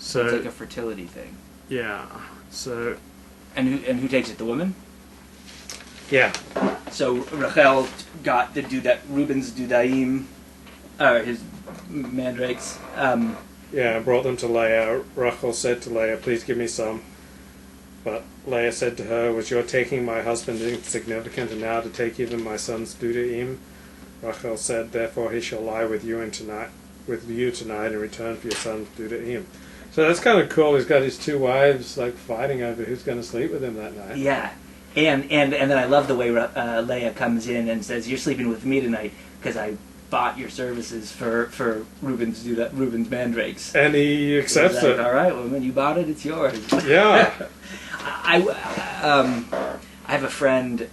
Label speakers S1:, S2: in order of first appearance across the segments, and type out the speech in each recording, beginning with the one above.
S1: So
S2: it's like a fertility thing.
S1: Yeah. So.
S2: And who takes it? The woman.
S1: Yeah.
S2: So Rachel got to do that. Reuben's dudaim, his mandrakes.
S1: Yeah, brought them to Leah. Rachel said to Leah, "Please give me some." But Leah said to her, "Was your taking my husband insignificant, and now to take even my son's dudaim?" Rachel said, "Therefore he shall lie with you tonight in return for your son's dudaim." So that's kind of cool. He's got his two wives like fighting over who's going to sleep with him that night.
S2: Yeah, and then I love the way Leah comes in and says, "You're sleeping with me tonight because I bought your services for Reuben's mandrakes."
S1: And he accepts
S2: like,
S1: it.
S2: All right, woman, you bought it. It's yours.
S1: Yeah.
S2: I have a friend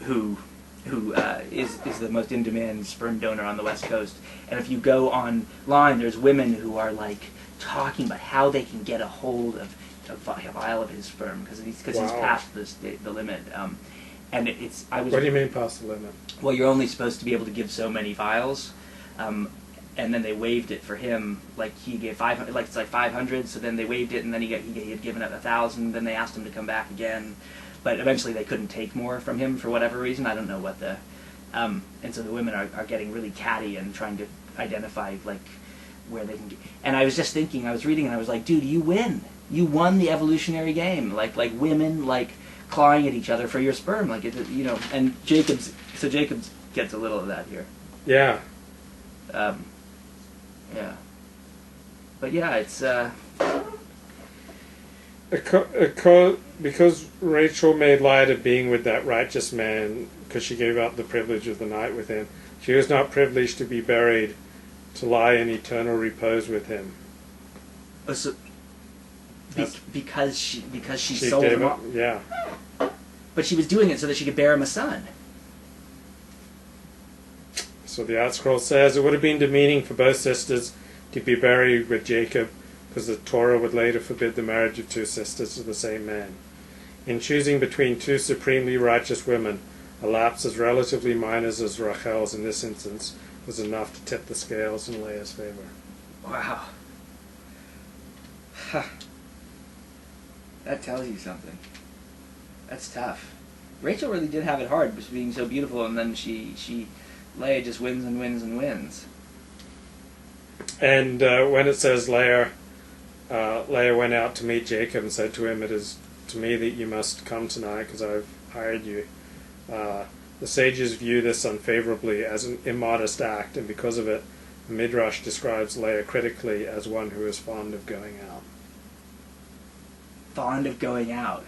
S2: who is the most in-demand sperm donor on the West Coast, and if you go online, there's women who are like talking about how they can get a hold of a vial of his sperm because he's past the limit. And it's
S1: What do you mean past the limit?
S2: Well, you're only supposed to be able to give so many vials, and then they waived it for him. Like he gave 500, like it's like 500. So then they waived it, and then he had given up 1,000. Then they asked him to come back again, but eventually they couldn't take more from him for whatever reason. I don't know what the. And so the women are getting really catty and trying to identify like where they can get. And I was just thinking, I was reading, and I was like, dude, you win. You won the evolutionary game. Like women like clawing at each other for your sperm, like And Jacob's gets a little of that here.
S1: Yeah.
S2: Yeah. But yeah, it's
S1: because Rachel made light of being with that righteous man because she gave up the privilege of the night with him. She was not privileged to be buried, to lie in eternal repose with him.
S2: So, because she sold him off.
S1: Yeah.
S2: But she was doing it so that she could bear him a son.
S1: So the Art Scroll says it would have been demeaning for both sisters to be buried with Jacob, because the Torah would later forbid the marriage of two sisters to the same man. In choosing between two supremely righteous women, a lapse as relatively minor as Rachel's in this instance was enough to tip the scales in Leah's favor.
S2: Wow. Huh. That tells you something. That's tough. Rachel really did have it hard, being so beautiful, and then Leah just wins and wins and wins.
S1: And when it says Leah went out to meet Jacob and said to him, "It is to me that you must come tonight because I've hired you." The sages view this unfavorably as an immodest act, and because of it, the Midrash describes Leah critically as one who is fond of going out.
S2: Fond of going out.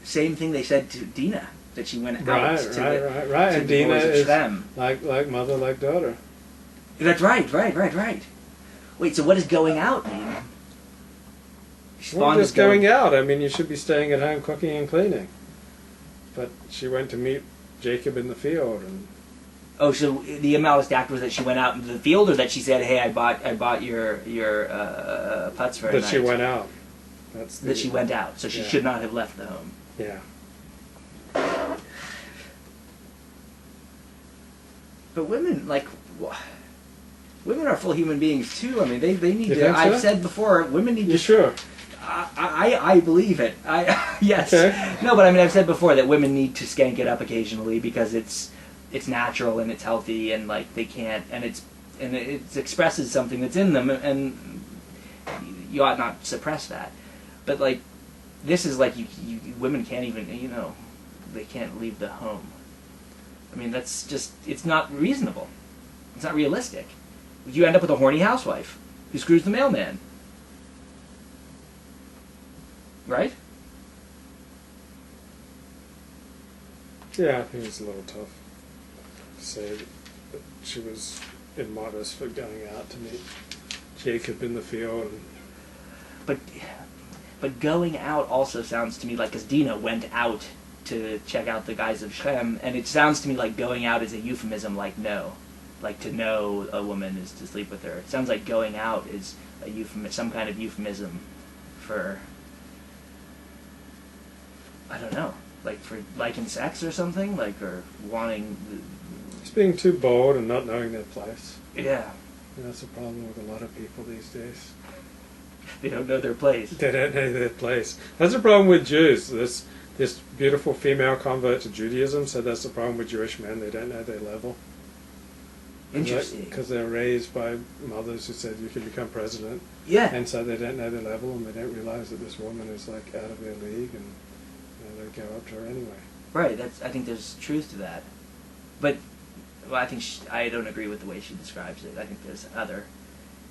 S2: Same thing they said to Dinah, that she went out.
S1: Right. And Dinah is like mother, like daughter.
S2: That's right. Wait, so what does going out mean?
S1: Well, just going out. I mean, you should be staying at home cooking and cleaning. But she went to meet Jacob in the field.
S2: Oh, so the immodest act was that she went out into the field, or that she said, "Hey, I bought your putts for a night."
S1: That she went out.
S2: That she went out, so she should not have left the home.
S1: Yeah.
S2: But women are full human beings too. I mean, they need
S1: you
S2: to.
S1: Think so?
S2: I've said before, women need to.
S1: You sure?
S2: I believe it. Yes.
S1: Okay.
S2: No, but I mean, I've said before that women need to skank it up occasionally because it's natural and it's healthy, and like they can't, and it expresses something that's in them, and you ought not suppress that. But like, this is like women can't even, they can't leave the home. I mean, that's just, it's not reasonable. It's not realistic. You end up with a horny housewife who screws the mailman. Right?
S1: Yeah, I think it's a little tough to say that she was immodest for going out to meet Jacob in the field.
S2: But going out also sounds to me like, because Dinah went out to check out the guys of Shem, and it sounds to me like going out is a euphemism, like to know a woman is to sleep with her. It sounds like going out is a some kind of euphemism for, I don't know, like for liking sex or something, like, or wanting.
S1: It's being too bold and not knowing their place.
S2: Yeah.
S1: That's a problem with a lot of people these days.
S2: They don't know their place.
S1: They don't know their place. That's the problem with Jews. This beautiful female convert to Judaism said that's the problem with Jewish men. They don't know their level.
S2: Interesting.
S1: Because they're raised by mothers who said you can become president.
S2: Yeah.
S1: And so they don't know their level, and they don't realize that this woman is like out of their league, and they go up to her anyway.
S2: Right. I think there's truth to that. But I think I don't agree with the way she describes it. I think there's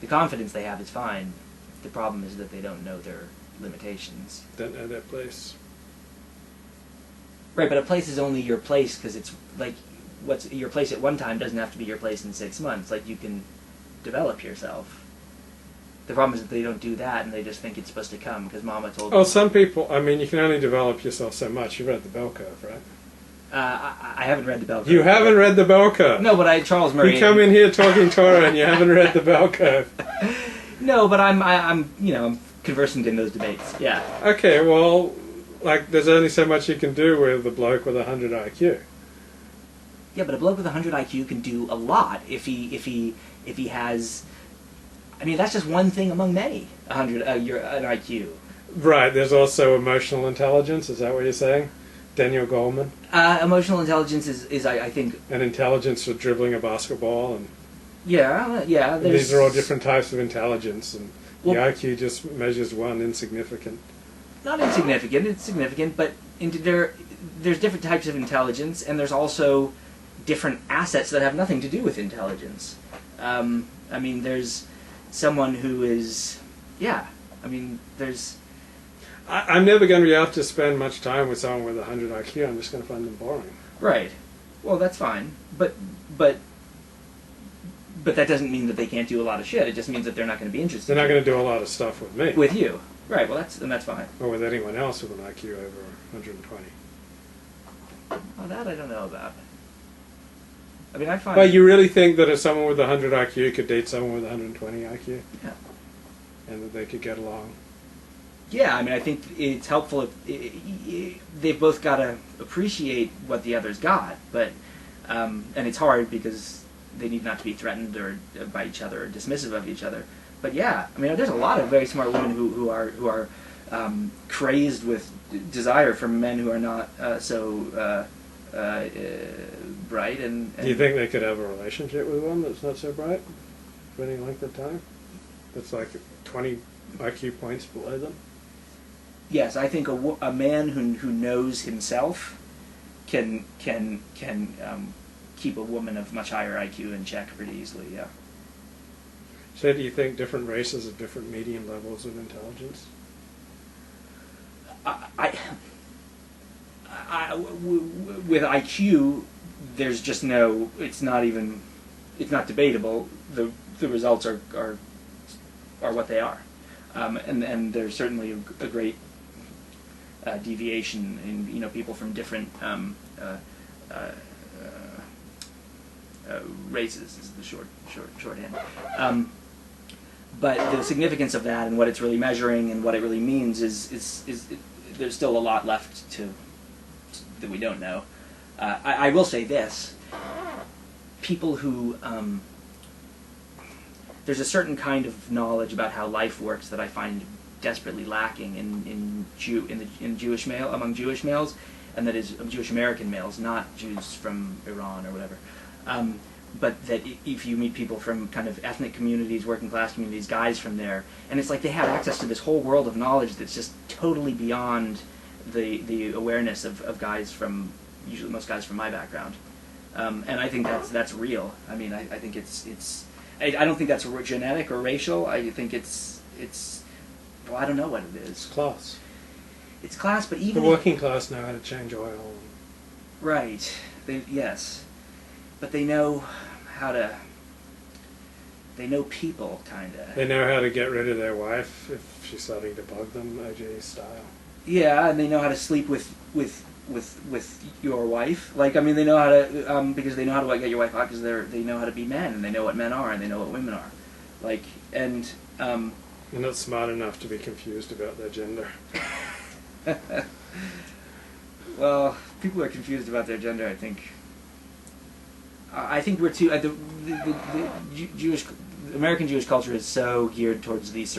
S2: the confidence they have is fine. The problem is that they don't know their limitations.
S1: Don't know their place.
S2: Right, but a place is only your place because it's like what's your place at one time doesn't have to be your place in 6 months. Like you can develop yourself. The problem is that they don't do that and they just think it's supposed to come because Mama told them.
S1: Oh, some people. I mean, you can only develop yourself so much. You read the bell curve, right?
S2: I haven't read the bell curve.
S1: You haven't read the bell curve.
S2: No, but Charles Murray.
S1: You come in here talking Torah and you haven't read the bell curve.
S2: No, but I'm conversant in those debates. Yeah.
S1: Okay, well, like there's only so much you can do with a bloke with 100 IQ.
S2: Yeah, but a bloke with 100 IQ can do a lot if he has. I mean, that's just one thing among many. An IQ.
S1: Right. There's also emotional intelligence. Is that what you're saying, Daniel Goleman?
S2: Emotional intelligence is I think.
S1: And intelligence for dribbling a basketball and.
S2: Yeah.
S1: These are all different types of intelligence, and the IQ just measures one insignificant.
S2: Not insignificant. It's significant, but there's different types of intelligence, and there's also different assets that have nothing to do with intelligence. I mean, there's someone who is, there's.
S1: I'm never going to be able to spend much time with someone with 100 IQ. I'm just going to find them boring.
S2: Right. Well, that's fine, but that doesn't mean that they can't do a lot of shit. It just means that they're not going to be interested.
S1: They're not going to do a lot of stuff with me.
S2: With you. Right, well, that's fine.
S1: Or with anyone else with an IQ over 120.
S2: Well, that I don't know about. I mean, I find...
S1: But you really think that if someone with 100 IQ could date someone with 120 IQ?
S2: Yeah. And
S1: that they could get along?
S2: Yeah, I mean, I think it's helpful if they've both got to appreciate what the other's got, but and it's hard because they need not to be threatened or by each other or dismissive of each other. But yeah, I mean, there's a lot of very smart women who are crazed with desire for men who are not so bright. And
S1: do you think they could have a relationship with one that's not so bright for any length of time? That's like 20 IQ points below them?
S2: Yes, I think a man who knows himself can keep a woman of much higher IQ in check pretty easily. Yeah.
S1: So do you think different races have different median levels of intelligence?
S2: With IQ, there's just no. It's not debatable. The results are what they are, and there's certainly a great deviation in people from different races. Is the shorthand. But the significance of that and what it's really measuring and what it really means is there's still a lot left that we don't know. I will say this: people who there's a certain kind of knowledge about how life works that I find desperately lacking among Jewish males, and that is Jewish American males, not Jews from Iran or whatever. But that if you meet people from kind of ethnic communities, working class communities, guys from there, and it's like they have access to this whole world of knowledge that's just totally beyond the awareness of guys from, usually most guys from my background. And I think that's real. I mean, I think it's I don't think that's genetic or racial. I think it's well, I don't know what it is.
S1: It's class.
S2: It's class, but even
S1: the working class know how to change oil.
S2: Right. Yes. But they know how to. They know people, kind of.
S1: They know how to get rid of their wife if she's starting to bug them, OJ style.
S2: Yeah, and they know how to sleep with your wife. Like, I mean, they know how to because they know how to get your wife out because they know how to be men and they know what men are and they know what women are. Like, and
S1: they're not smart enough to be confused about their gender.
S2: Well, people are confused about their gender. I think we're too. The American Jewish culture is so geared towards these